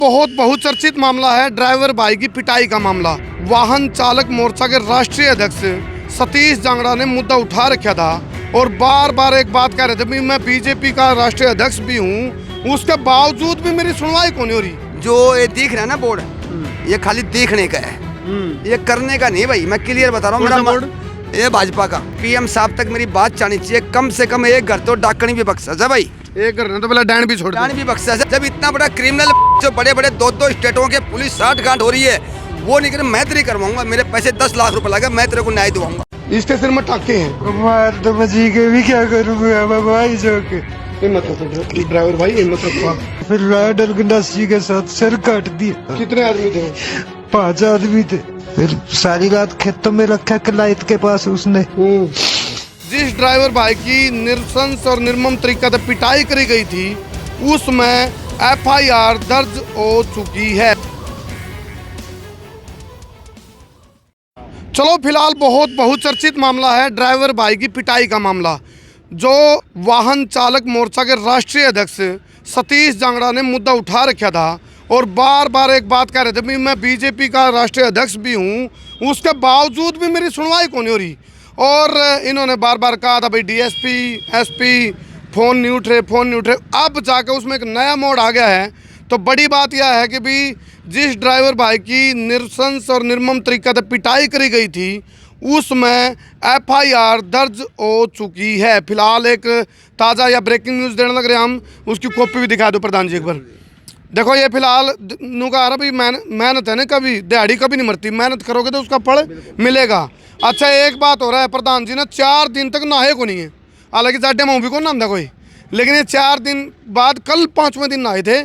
बहुत बहुचर्चित मामला है ड्राइवर भाई की पिटाई का मामला। वाहन चालक मोर्चा के राष्ट्रीय अध्यक्ष सतीश जांगड़ा ने मुद्दा उठा रखा था और बार बार एक बात कह रहे थे भी मैं बीजेपी का राष्ट्रीय अध्यक्ष भी हूँ, उसके बावजूद भी मेरी सुनवाई क्यों नहीं हो रही। जो ये दिख रहा है ना बोर्ड, ये खाली देखने का है, ये करने का नहीं भाई। मैं क्लियर बता रहा हूँ, मेरा बोर्ड ये भाजपा का पीएम साहब तक मेरी बात जानी चाहिए। कम से कम एक घर तो डाकनी भी बख्शा है भाई, एक घर तो पहले डैन भी छोड़ डाकनी भी बख्शा है। जब इतना बड़ा क्रिमिनल जो बड़े बड़े दो स्टेटों के पुलिस 60 गांठ हो रही है, वो नहीं कर मैं तेरी करवाऊंगा। मेरे पैसे 10 लाख रुपए लगे, मैं तेरे को न्याय दिलाऊंगा। इसके सिर में टाके हैं, मार तो मैं जी के भी क्या करूँगा भाई जो के हिम्मत रखो ड्राइवर भाई, हिम्मत रखो। फिर राइडर गंडासी के साथ सिर काट दिया। कितने आदमी थे? 5 आदमी थे। फिर सारी रात खेतों में रखा कलायत के पास उसने। जिस ड्राइवर भाई की नृशंस और निर्मम तरीके से पिटाई करी गई थी, उसमें एफआईआर दर्ज हो चुकी है। चलो फिलहाल बहुत बहुचर्चित मामला है ड्राइवर भाई की पिटाई का मामला, जो वाहन चालक मोर्चा के राष्ट्रीय अध्यक्ष सतीश जांगड़ा ने मुद्दा उठा रखा था और बार बार एक बात कह रहे थे भी मैं बीजेपी का राष्ट्रीय अध्यक्ष भी हूँ, उसके बावजूद भी मेरी सुनवाई क्यों नहीं हो रही। और इन्होंने बार बार कहा था भाई डीएसपी एसपी फ़ोन नहीं उठ रहे। अब जाकर उसमें एक नया मोड़ आ गया है। तो बड़ी बात यह है कि भाई जिस ड्राइवर भाई की नृशंस और निर्मम तरीके से पिटाई करी गई थी, उसमें एफआईआर दर्ज हो चुकी है। फिलहाल एक ताज़ा या ब्रेकिंग न्यूज़ देने लग रहे हैं हम, उसकी कॉपी भी दिखा दो प्रधान जी एक बार। देखो ये फिलहाल नू कहा रहा भाई मेहनत है ना, कभी दिहाड़ी कभी नहीं मरती, मेहनत करोगे तो उसका फल मिलेगा। अच्छा एक बात हो रहा है, प्रधान जी ने 4 दिन तक नहाए को नहीं है, हालांकि जाडे मुँह भी को नहाता कोई, लेकिन ये 4 दिन बाद कल 5वें दिन नहाए थे।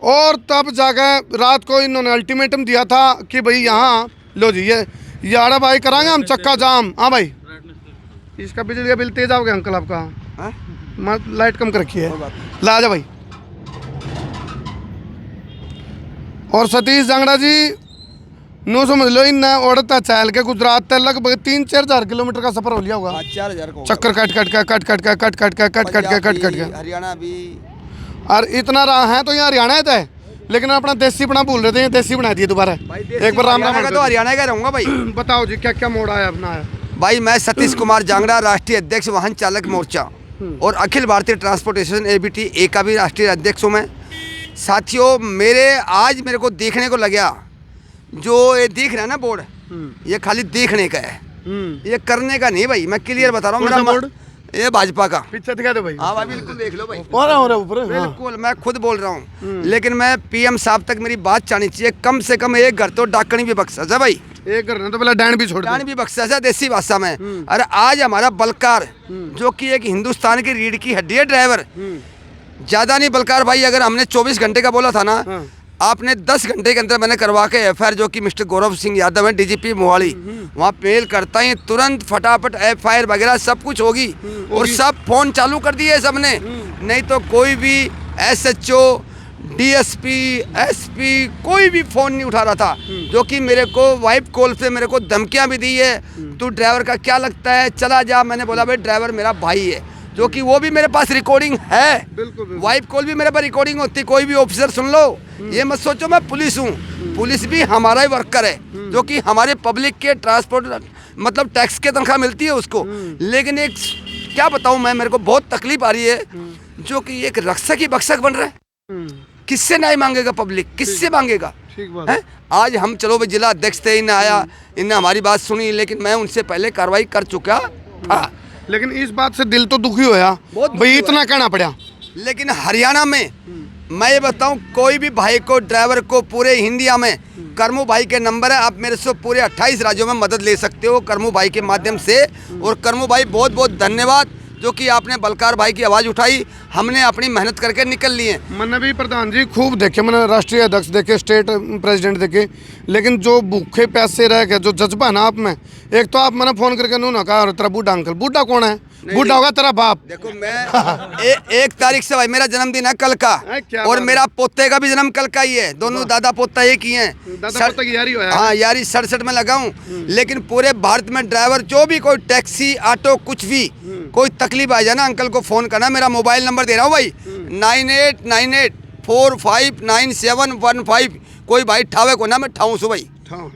और तब जाकर रात को इन्होंने अल्टीमेटम दिया था कि भाई यहाँ लो जी ये यारा भाई कराएंगे हम चक्का जाम। हाँ भाई, इसका बिजली का बिल तेज आओगे अंकल आपका, लाइट कम कर रखी है, ला जा भाई। और सतीश जांगड़ा जी नो समझ लो इन औरत चहल के गुजरात तक लगभग 3-4 हजार किलोमीटर का सफर हो लिया होगा। 4000 को चक्कर कट हरियाणा भी और इतना रहा है तो यहाँ हरियाणा है, लेकिन अपना देसी बना भूल रहे थे, देसी बना दिए दोबारा। एक बार राम राम तो हरियाणा का रहूंगा भाई। बताओ जी क्या क्या मोड़ आया अपना है। भाई मैं सतीश कुमार जांगड़ा, राष्ट्रीय अध्यक्ष वाहन चालक मोर्चा और अखिल भारतीय ट्रांसपोर्टेशन एबीटी ए का भी राष्ट्रीय अध्यक्ष हूँ मैं। साथियों मेरे को देखने को लगा, जो ये दिख रहा है ना बोर्ड, ये खाली देखने का है, ये करने का नहीं भाई। मैं क्लियर बता रहा हूँ, मेरा बोर्ड ये भाजपा का। पीछे दिखा दो भाई। हाँ भाई बिल्कुल देख लो भाई, हो रहा ऊपर। बिल्कुल मैं खुद बोल रहा हूँ, लेकिन मैं पीएम साहब तक मेरी बात जानी चाहिए। कम से कम एक घर तो डाकनी भी बख्शा है भाई, एक घर तो पहले डैन भी छोड़, डाकनी भी बख्शा है देसी भाषा में। अरे आज हमारा बलकार जो कि एक हिंदुस्तान की रीढ़ की हड्डी है, ड्राइवर ज्यादा नहीं बलकार भाई। अगर हमने 24 घंटे का बोला था ना, आपने 10 घंटे के अंदर मैंने करवा के एफआईआर, जो कि मिस्टर गौरव सिंह यादव है डीजीपी मोहाली, वहाँ मेल करता ही तुरंत फटाफट एफआईआर वगैरह सब कुछ होगी। और सब फोन चालू कर दिए सबने, नहीं तो कोई भी एसएचओ डीएसपी एसपी कोई भी फोन नहीं उठा रहा था। जो कि मेरे को वाइप कॉल से मेरे को धमकियाँ भी दी है, तू ड्राइवर का क्या लगता है, चला जा। मैंने बोला भाई ड्राइवर मेरा भाई है, जो कि वो भी मेरे पास रिकॉर्डिंग है। बिल्कुल। वाइप कॉल भी मेरे पास रिकॉर्डिंग होती, कोई भी ऑफिसर सुन लो। ये मत सोचो मैं पुलिस हूँ, पुलिस भी हमारा ही वर्कर है, जो कि हमारे पब्लिक के ट्रांसपोर्ट मतलब टैक्स के तनख्वाह मिलती है उसको। लेकिन एक क्या बताऊँ मैं, मेरे को बहुत तकलीफ आ रही है, जो कि एक रक्षक ही बक्षक बन रहा है। किससे न्याय मांगेगा पब्लिक, किससे मांगेगा। है आज हम चलो भाई जिला अध्यक्ष थे, इन्हें आया, इन्हें हमारी बात सुनी, लेकिन मैं उनसे पहले कार्रवाई कर चुका था। लेकिन इस बात से दिल तो दुखी होया भाई, इतना कहना पड़ा। लेकिन हरियाणा में मैं ये बताऊं, कोई भी भाई को ड्राइवर को पूरे इंडिया में करमू भाई के नंबर है, आप मेरे से पूरे 28 राज्यों में मदद ले सकते हो करमू भाई के माध्यम से। और करमू भाई बहुत बहुत धन्यवाद, जो कि आपने बलकार भाई की आवाज़ उठाई, हमने अपनी मेहनत करके निकल लिए। मैंने भी प्रधान जी खूब देखे, मैंने राष्ट्रीय अध्यक्ष देखे, स्टेट प्रेसिडेंट देखे, लेकिन जो भूखे प्यासे रह गए, जो जज्बा है ना आप में, एक तो आप मैंने फोन करके नू ना कहा तेरा बूढ़ा अंकल, बूढ़ा कौन है, बूढ़ा होगा तेरा बाप। देखो मैं 1 तारीख से भाई मेरा जन्मदिन है कल का, और मेरा पोते का भी जन्म कल का ही है, दोनों दादा पोता एक ही हैं। हाँ यारी 67 में लगाऊं। लेकिन पूरे भारत में ड्राइवर जो भी कोई टैक्सी ऑटो कुछ भी कोई तकलीफ आ जाए ना, अंकल को फोन करना। मेरा मोबाइल नंबर दे रहा हूँ भाई, 9898 459715। कोई भाई ठावे को ना मैं ठाऊं सु भाई,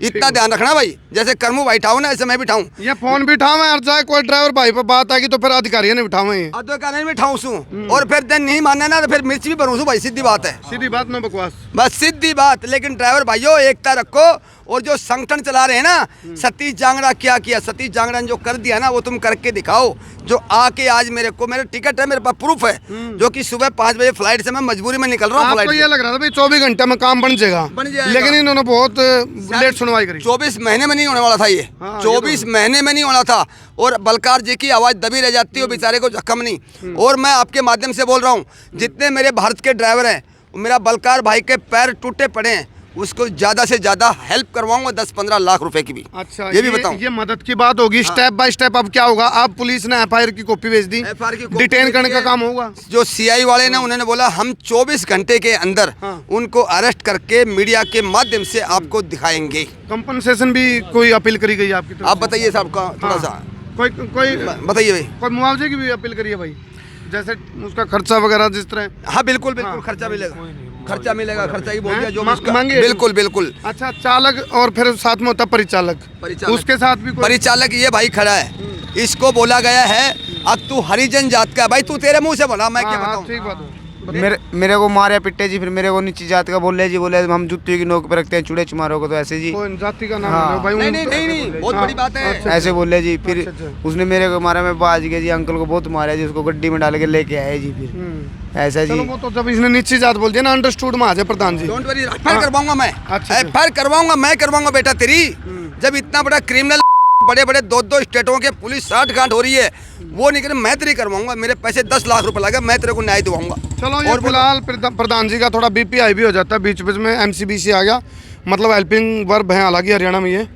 इतना ध्यान रखना भाई। जैसे करमू भाई ठाऊ ना ऐसे मैं भी ठाऊं। ये फोन भी उठावे और चाहे कोई ड्राइवर भाई पर बात आएगी तो फिर अधिकारी ने बिठावे। अधिकारी में ठाऊं सु और फिर दिन नहीं मानना ना तो फिर मिर्च भी भरूं सु भाई, सीधी बात है। सीधी बात, नो बकवास, बस सीधी बात। लेकिन ड्राइवर भाइयों एकता रखो। और जो संगठन चला रहे हैं ना, सतीश जांगड़ा क्या किया, सतीश जांगड़ा ने जो कर दिया ना वो तुम करके दिखाओ। जो आके आज मेरे टिकट है, मेरे पास प्रूफ है, जो कि सुबह 5 बजे फ्लाइट से मैं मजबूरी में निकल रहा हूँ। आपको ये लग रहा था भाई 24 घंटे में काम बन जाएगा, लेकिन इन्होंने बहुत लेट सुनवाई करी। 24 महीने में नहीं होने वाला था ये। हाँ, 24 महीने में नहीं होना था। और बलकार जी की आवाज़ दबी रह जाती है, बेचारे को जख्म नहीं। और मैं आपके माध्यम से बोल रहा हूँ, जितने मेरे भारत के ड्राइवर हैं, मेरा बलकार भाई के पैर टूटे पड़े हैं, उसको ज़्यादा से ज़्यादा हेल्प करवाऊंगा 10-15 लाख रुपए की भी। अच्छा, ये भी बताऊं। ये मदद की बात होगी। स्टेप बाय स्टेप अब क्या होगा? अब पुलिस ने एफआईआर की कॉपी भेज दी, FIR की कॉपी डिटेन भेज करने दी का है। काम होगा। जो CI वाले ने उन्होंने बोला हम 24 घंटे के अंदर उनको अरेस्ट करके मीडिया के माध्यम से आपको दिखाएंगे। कंपनसेशन भी कोई अपील करी गई आपकी तरफ आप बताइए साहब का थोड़ा सा कोई बताइए भाई। कोई मुआवजे की भी अपील करी है भाई, जैसे उसका खर्चा वगैरह जिस तरह? हाँ बिल्कुल बिल्कुल, खर्चा मिलेगा, खर्चा मिलेगा, खर्चा ही बोल दिया जो उसका। मांगे? बिल्कुल बिल्कुल। अच्छा, चालक और फिर साथ में होता परिचालक, उसके साथ भी कोई? परिचालक ये भाई खड़ा है, इसको बोला गया है अब तू हरिजन जात का है। भाई तू तेरे मुंह से बोला, मैं क्या बताऊं। ठीक बात है। मेरे को मारे पिट्टे जी, फिर मेरे को नीची जात का बोले जी, बोले हम जूते की नोक पे रखते हैं, चूड़े चुमारों को, तो ऐसे जी कौन जाति का नाम हाँ। है भाई? नहीं नहीं नहीं नहीं, बहुत बड़ी बात है। ऐसे बोले जी। फिर अच्छा। उसने मेरे को मारा, मैं बाज गया जी, अंकल को बहुत मारा जी, उसको गड्डी में डाल के लेके आए जी। फिर ऐसा जी। चलो वो तो जब इसने नीची जात बोल दिया ना, अंडरस्टूड में आ जाए प्रधान जी। डोंट वरी, FIR करवाऊंगा मैं। अच्छा। FIR करवाऊंगा मैं, करवाऊंगा बेटा तेरी। जब इतना बड़ा क्रिमिनल बड़े बड़े 2-2 स्टेटों के पुलिस 60 गांठ हो रही है, वो निकले मैं तेरी करवाऊंगा। मेरे पैसे 10 लाख रुपए लगे, मैं तेरे को न्याय दिलाऊंगा। चलो ये फिलहाल प्रधान जी का थोड़ा बीपी हाई भी हो जाता है, बीच बीच में MCBC आ गया, मतलब हेल्पिंग वर्ब है हालांकि हरियाणा में ये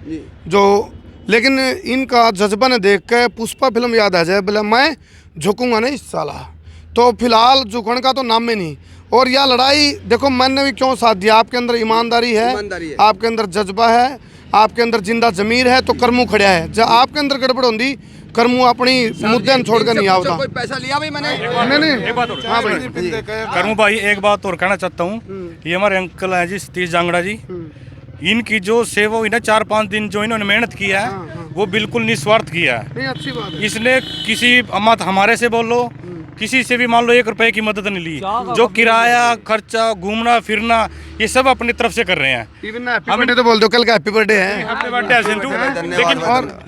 जो, लेकिन इनका जज्बा ने देख के पुष्पा फिल्म याद आ जाए, बोले मैं झुकूंगा नहीं इस साला। तो फिलहाल झुकने का तो नाम में नहीं। और यह लड़ाई देखो मैंने भी क्यों साथ दिया, आपके अंदर ईमानदारी है, आपके अंदर जज्बा है, आपके अंदर जिंदा जमीर है, तो करमू खड़ा है। जब आपके अंदर गड़बड़ होती, करमू अपनी मुद्दे छोड़कर नहीं आवता। कोई पैसा लिया भाई मैंने? नहीं। एक बात और हाँ भाई, करूँ भाई, एक बात और कहना चाहता हूँ। ये हमारे अंकल हैं जी, सतीश जांगड़ा जी, इनकी जो सेवा हुई ना 4-5 दिन जो इन्होंने मेहनत किया है, वो बिल्कुल निस्वार्थ किया है। नहीं अच्छी बात है। इसने किसी हमारे से बोल लो, किसी से भी मान लो 1 रुपए की मदद नहीं ली। जो किराया खर्चा, घूमना फिरना, ये सब अपनी तरफ से कर रहे हैं। इवन हैप्पी बर्थडे तो बोल दो, कल का हैप्पी बर्थडे है। हैप्पी बर्थडे है सिंधु।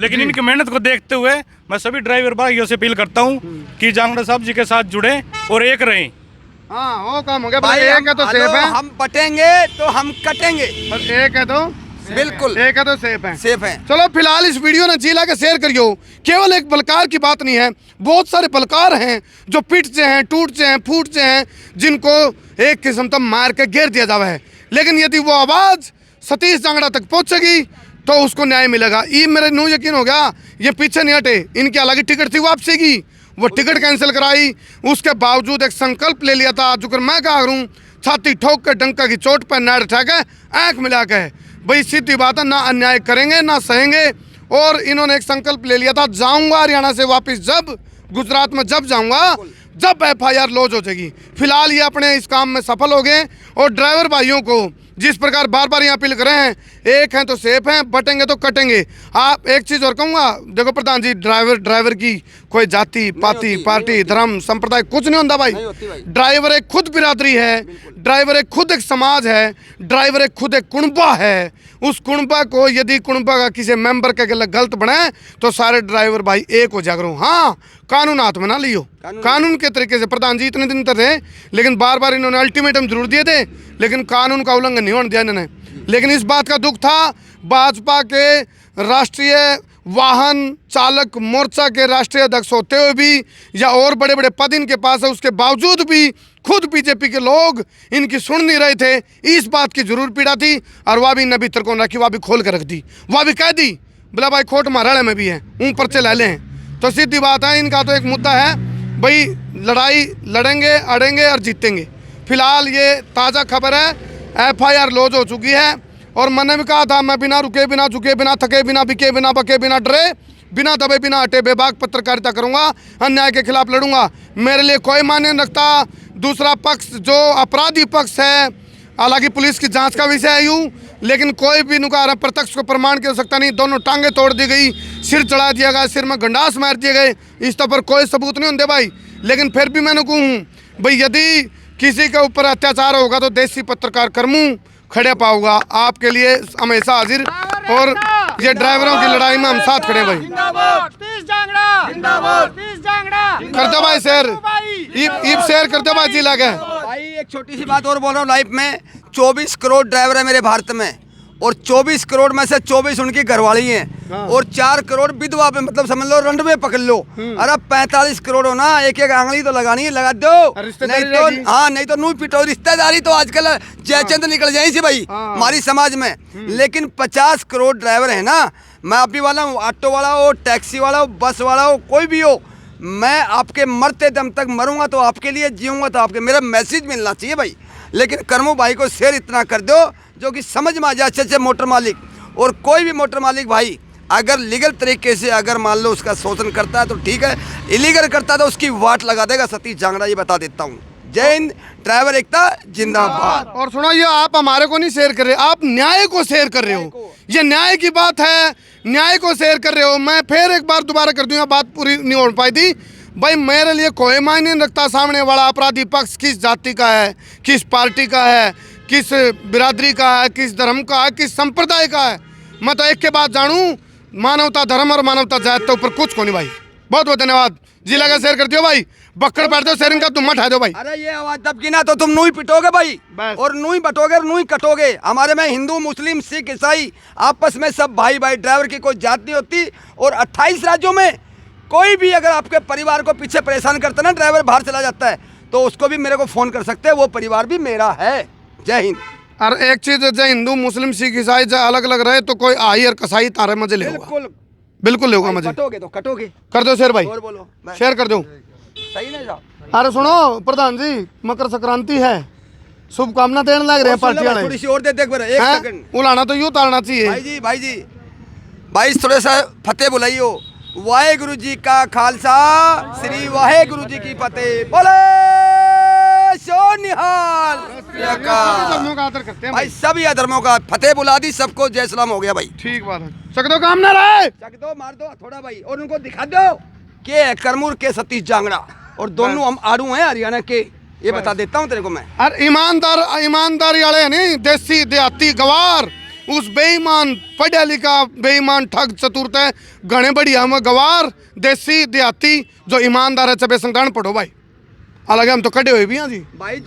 लेकिन इनकी मेहनत को देखते हुए मैं सभी ड्राइवर भाइयों से अपील करता हूँ कि जांगड़ा साहब जी के साथ जुड़े और एक रहें। हाँ वो काम हो गया भाई भाई। एक है तो सेफ है, हम बटेंगे तो हम कटेंगे। और एक है तो बिल्कुल एक है तो सेफ है। सेफ है। चलो फिलहाल इस वीडियो ने जिला के शेयर करियो। केवल एक बलकार की बात नहीं है, बहुत सारे बलकार हैं जो पिटते हैं, टूटते हैं, फूटते हैं, जिनको एक किस्म तक मार के घेर दिया जावा है। लेकिन यदि वो आवाज़ सतीश जांगड़ा तक पहुंचेगी तो उसको न्याय मिलेगा। ये मेरे नू यकीन हो गया, ये पीछे नहीं हटे। इनकी हालांकि टिकट थी वापसी की, वो टिकट कैंसिल कराई, उसके बावजूद एक संकल्प ले लिया था, जो मैं कहा करूँ, छाती ठोक के डंका की चोट पर नाड़ उठा के आँख मिला के, भाई सीधी बात है, ना अन्याय करेंगे ना सहेंगे। और इन्होंने एक संकल्प ले लिया था, जाऊंगा हरियाणा से वापस, जब गुजरात में जब जाऊंगा, जब FIR लॉन्च हो जाएगी। फिलहाल ये अपने इस काम में सफल हो गए। और ड्राइवर भाइयों को जिस प्रकार बार बार यहाँ अपील कर रहे हैं, एक हैं तो सेफ हैं, बटेंगे तो कटेंगे। आप एक चीज़ और कहूँगा, देखो प्रधान जी, ड्राइवर की कोई जाति पाति पार्टी धर्म संप्रदाय कुछ नहीं होता भाई। ड्राइवर एक खुद बिरादरी है, ड्राइवर एक खुद एक समाज है, ड्राइवर एक खुद एक कुणबा है। उस कुणबा को यदि कुणबा का किसी मेंबर के गलत बनाए तो सारे ड्राइवर भाई एक हो जागरो। हाँ, कानून हाथ में ना लियो, कानून के तरीके से। प्रधान जी इतने दिन तक थे, लेकिन बार बार इन्होंने अल्टीमेटम जरूर दिए थे, लेकिन कानून का उल्लंघन नहीं होने दिया इन्होंने। लेकिन इस बात का दुख था, भाजपा के राष्ट्रीय वाहन चालक मोर्चा के राष्ट्रीय अध्यक्ष होते हुए भी, या और बड़े बड़े पद इनके पास है, उसके बावजूद भी खुद बीजेपी के लोग इनकी सुन नहीं रहे थे। इस बात की जरूर पीड़ा थी, और वह भी न भीतर को रखी, वह भी खोल कर रख दी, वह भी कह दी, बोला भाई खोट महाराणा में भी है, ऊपर से ले लें। तो सीधी बात है, इनका तो एक मुद्दा है भाई, लड़ाई लड़ेंगे, अड़ेंगे और जीतेंगे। फिलहाल ये ताज़ा खबर है, FIR लॉन्च हो चुकी है। और मैंने भी कहा था, मैं बिना रुके, बिना झुके, बिना थके, बिना बिके, बिना बके, बिना डरे, बिना दबे, बिना हटे बेबाक पत्रकारिता करूंगा, अन्याय के खिलाफ लड़ूंगा। मेरे लिए कोई मायने नहीं रखता दूसरा पक्ष जो अपराधी पक्ष है, हालांकि पुलिस की जांच का विषय है यूँ, लेकिन कोई भी नुका प्रत्यक्ष को प्रमाण की हो सकता नहीं। दोनों टांगे तोड़ दी गई, सिर चढ़ा दिया गया, सिर में गंडास मार दिए गए, इस तो पर कोई सबूत नहीं होते भाई। लेकिन फिर भी मैंने कहूँ भाई, यदि किसी के ऊपर अत्याचार होगा तो देसी पत्रकार करमू खड़े पाऊंगा आपके लिए हमेशा हाजिर, और ये ड्राइवरों की लड़ाई में हम साथ खड़े भाई। कर दो भाई शेयर, ईब शेयर कर दो भाई जिला के। भाई एक छोटी सी बात और बोल रहा हूँ, लाइफ में 24 करोड़ ड्राइवर है मेरे भारत में, और 24 करोड़ में से 24 उनकी घरवाली हैं, और 4 करोड़ विधवा पे, मतलब समझ लो रंड में पकड़ लो। अरे 45 करोड़ हो ना, एक एक आंगली तो लगानी है, लगा दो, नहीं तो हाँ, नहीं तो नू पिटो। रिश्तेदारी तो आजकल जयचंद निकल जाए से भाई हमारी समाज में। लेकिन 50 करोड़ ड्राइवर है ना, मैं अभी वाला हूँ, ऑटो वाला हो, टैक्सी वाला हो, बस वाला हो, कोई भी हो, मैं आपके मरते दम तक मरूंगा तो आपके लिए, जीऊंगा तो आपके। मेरा मैसेज मिलना चाहिए भाई। लेकिन कर्मो भाई को शेयर इतना कर दो जो कि समझ में आ जाए अच्छे अच्छे मोटर मालिक, और कोई भी मोटर मालिक भाई अगर लीगल तरीके से अगर मान लो उसका शोषण करता है तो ठीक है, इलीगल करता है तो उसकी वाट लगा देगा सतीश जांगड़ा, ये बता देता हूँ। जय हिंद, ड्राइवर एकता जिंदाबाद। और सुनो, ये आप हमारे को नहीं शेयर कर रहे, आप न्याय को शेयर कर रहे हो। ये न्याय की बात है, न्याय को शेयर कर रहे हो। मैं फिर एक बार दोबारा कर दूंगा, बात पूरी नहीं हो पाई थी भाई। मेरे लिए कोई मायने नहीं रखता सामने वाला अपराधी पक्ष किस जाति का है, किस पार्टी का है, किस बिरादरी का है, किस धर्म का है, किस संप्रदाय का है। मैं तो एक के बात जानूँ, मानवता धर्म और मानवता जात के ऊपर कुछ को नहीं भाई। बहुत बहुत धन्यवाद। जिला का शेयर कर दियो भाई, बक्कड़ बैठ दो, शेयरिंग का तुम मत हटा दो भाई। अरे ये आवाज दबकी ना तो तुम नू ही पिटोगे भाई, और नू ही बटोगे और नू ही कटोगे। हमारे में हिंदू, मुस्लिम, सिख, ईसाई आपस में सब भाई भाई, ड्राइवर की कोई जात नहीं होती। और 28 राज्यों में कोई भी अगर आपके परिवार को पीछे परेशान करता ना, ड्राइवर बाहर चला जाता है, तो उसको भी मेरे को फोन कर सकते हैं, वो परिवार भी मेरा है। जय हिंद। और एक चीज, जय हिंदू, मुस्लिम, सिख, ईसाई जय अलग अलग रहे तो कोई आई और कसाई तारे मजे ले बिल्कुल बिल्कुल लेगा मजे। कटोगे तो कटोगे। कर दो शेयर भाई, और बोलो शेयर कर दो। सही ना जाओ। अरे सुनो प्रधान जी, मकर संक्रांति है, शुभकामना देने लग रहे हैं पार्टी वाले। थोड़ी सी और दे देख, एक सेकंड। उलाना तो यूं ताड़ना चाहिए भाई जी भाई, थोड़ा सा फतेह बुलाइयो। वाहेगुरु जी का खालसा, श्री वाहेगुरु जी की फतेह। बोले सो निहाल। धर्मों का आदर करते हैं भाई, सभी धर्मों का फतेह बुला दी, सबको जय सलाम हो गया भाई। ठीक बात है। चक दो, काम ना रहे, चक दो, मार दो थोड़ा भाई, और उनको दिखा दो के करमूर के सतीश जांगड़ा, और दोनों हम आड़ू हैं हरियाणा के, ये बता देता हूँ तेरे को मैं। अरे ईमानदारी वाले नहीं, देसी देहाती गवार, उस बेईमान पढ़ा लिखा बेईमान ठग चतुर्थ है, घने बढ़िया हम गवार देसी देहाती जो ईमानदार है, चबे संगठन पढ़ो भाई। हालांकि हम तो कटे हुए भी हैं जी,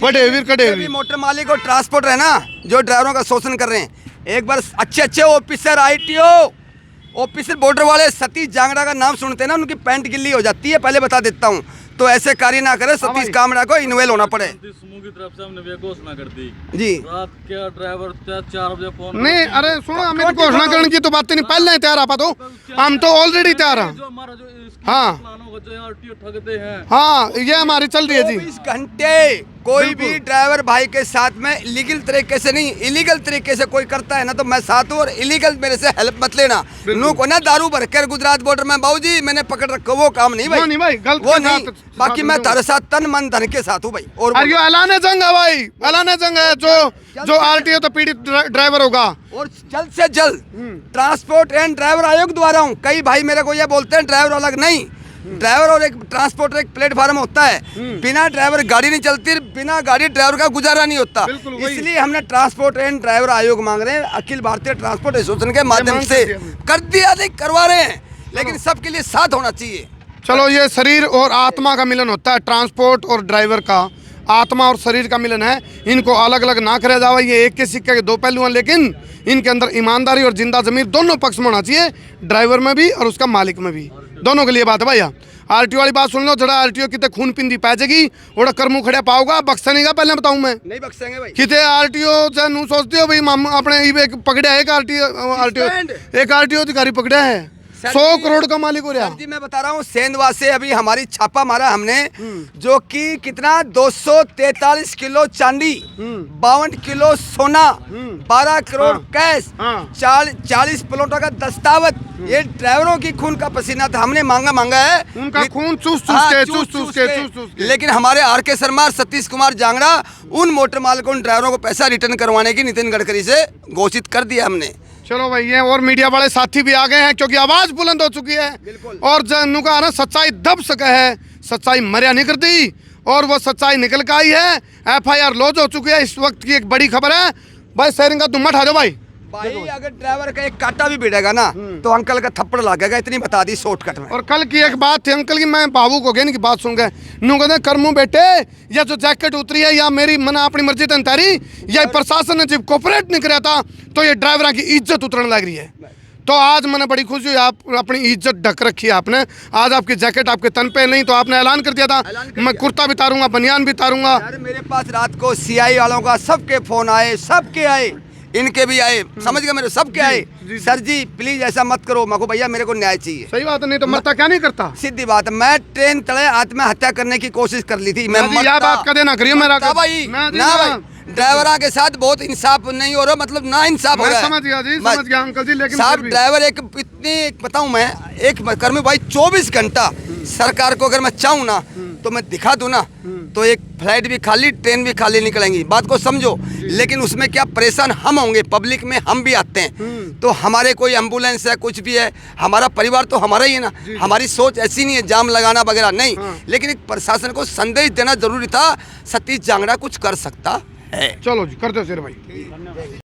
बड़े हुए कटे हुए। मोटर मालिक और ट्रांसपोर्टर है ना, जो ड्राइवरों का शोषण कर रहे हैं, एक बार अच्छे ऑफिसर, ITO ऑफिसर, बॉर्डर वाले सतीश जांगड़ा का नाम सुनते हैं ना, उनकी पैंट गिल्ली हो जाती है। पहले बता देता हूँ, तो ऐसे कार्य ना करे, सतीश जांगड़ा को इन्वेल होना पड़े। समूह की तरफ से हमने घोषणा कर दी जी, रात के ड्राइवर 4 बजे फोन नहीं। अरे सुनो, हमें तो घोषणा करने की तो बात नहीं, पहले तैयार आप तो, हम तो ऑलरेडी तैयार हैं। जो हमारा जो हाँ जो RTO ठगते हैं, हाँ, ये हमारी चल रही है जी। 24 घंटे कोई भी ड्राइवर भाई के साथ में लीगल तरीके से नहीं, इलीगल तरीके से कोई करता है ना, तो मैं साथ हूँ, और इलीगल मेरे से हेल्प मत लेना। नू को ना दारू भर कर गुजरात बॉर्डर में बाबूजी मैंने पकड़ रखो, वो काम नहीं भाई, वो नहीं भाई, गलत वो के नहीं। साथ बाकी मैं तेरे साथ तन मन धन के साथ हूँ भाई। और ये ऐलान जंग है भाई, ऐलान जंग है। जो RTO तो पीड़ित ड्राइवर होगा, और जल्द से जल्द ट्रांसपोर्ट एंड ड्राइवर आयोग द्वारा हूँ। कई भाई मेरे को ये बोलते हैं ड्राइवर अलग नहीं, ड्राइवर और एक ट्रांसपोर्टर एक प्लेटफार्म होता है। बिना ड्राइवर गाड़ी नहीं चलती, बिना गाड़ी ड्राइवर का गुजारा नहीं होता। इसलिए हमने ट्रांसपोर्ट एंड ड्राइवर आयोग मांग रहे हैं, अखिल भारतीय ट्रांसपोर्ट एसोसिएशन के माध्यम से कर दिया, करवा रहे हैं, लेकिन सबके लिए साथ होना चाहिए। चलो, ये शरीर और आत्मा का मिलन होता है, ट्रांसपोर्ट और ड्राइवर का आत्मा और शरीर का मिलन है। इनको अलग अलग ना करे जावा, ये एक के सिक्के के दो पहलू हैं, लेकिन इनके अंदर ईमानदारी और जिंदा जमीर दोनों पक्ष में होना चाहिए, ड्राइवर में भी और उसका मालिक में भी, दोनों के लिए बात है भैया। RTO वाली बात सुन लो, जरा RTO कितने खून पिंदी पैजेगी, ओड़ा करमू खड़े पाओगा, बक्सा नहीं का पहले बताऊं मैं, नहीं बख्शेंगे भाई। कितने RTO से नू सोचते हो भाई, अपने अपने पकड़े है एक RTO एक RTO अधिकारी पकड़ा है, सर 100 जी, करोड़ का मालिक हो रहा। सर जी मैं बता रहा हूँ सेंधवा से अभी हमारी छापा मारा हमने, जो कि कितना 243 किलो चांदी, 52 किलो सोना, 12 करोड़ कैश, हाँ। 40 प्लॉटों का दस्तावेज। ये ड्राइवरों की खून का पसीना था, हमने मांगा है उनका खून चूस हाँ, के चूस के। लेकिन हमारे आर.के. शर्मा और सतीश कुमार जांगड़ा उन मोटर मालिकों उन ड्राइवरों को पैसा रिटर्न करवाने की नितिन गडकरी से घोषित कर दिया हमने। चलो भाई, ये और मीडिया वाले साथी भी आ गए हैं क्योंकि आवाज बुलंद हो चुकी है। बिल्कुल। और जनु का ना सच्चाई दब सके है, सच्चाई मर्या नहीं करती और वो सच्चाई निकल के आई है। FIR लॉन्च हो चुकी है। इस वक्त की एक बड़ी खबर है भाई, शेयरिंग का दुम्मट आ जाओ भाई। अगर ड्राइवर का एक कांटा भी भिड़ेगा ना तो अंकल का थप्पड़ लगेगा, इतनी बता दी शॉर्टकट में। और कल की एक बात थी अंकल की, मैं भावुक हो गया इनकी बात सुन गए। नू कहते करमू बेटे, या जो जैकेट उतरी है या मेरी मना अपनी मर्जी तन तारी, या प्रशासन ने जब कोऑपरेट नहीं कराया था तो ये ड्राइवरों की इज्जत उतरने लग रही है। तो आज मैंने बड़ी खुशी हुई, आप अपनी इज्जत ढक रखी है आपने। आज आपकी जैकेट आपके तन पे नहीं तो आपने ऐलान कर दिया था मैं कुर्ता भी तारूंगा, बनियान भी तारूंगा। यार मेरे पास रात को CI वालों का सबके फोन आए, सबके आए, इनके भी आए, समझ गए मेरे, सबके आए। सर जी प्लीज ऐसा मत करो, मको भैया मेरे को न्याय चाहिए। सही बात है, नहीं तो मरता क्या नहीं करता। सीधी बात है, मैं ट्रेन तले आत्महत्या करने की कोशिश कर ली थी। मैं यह बात कदे ना करियो मेरा भाई ना जी, ना ना। भाई, ड्राइवरों के साथ बहुत इंसाफ नहीं हो रहा, मतलब ना इंसाफ हो मैं रहा है। समझ गया जी, समझ गया अंकल जी, लेकिन साहब फिर भी। ड्राइवर एक इतनी बताऊं मैं, एक कर्मी भाई 24 घंटा सरकार को अगर मैं चाहूँ ना तो मैं दिखा दूं ना तो एक फ्लाइट भी खाली, ट्रेन भी खाली निकलेंगी, बात को समझो। लेकिन उसमें क्या परेशान हम होंगे, पब्लिक में हम भी आते हैं। तो हमारे कोई एम्बुलेंस है, कुछ भी है, हमारा परिवार तो हमारा ही है ना। हमारी सोच ऐसी नहीं है जाम लगाना वगैरह नहीं, लेकिन एक प्रशासन को संदेश देना जरूरी था, सतीश जांगड़ा कुछ कर सकता है। चलो जी, कर दो शेर भाई।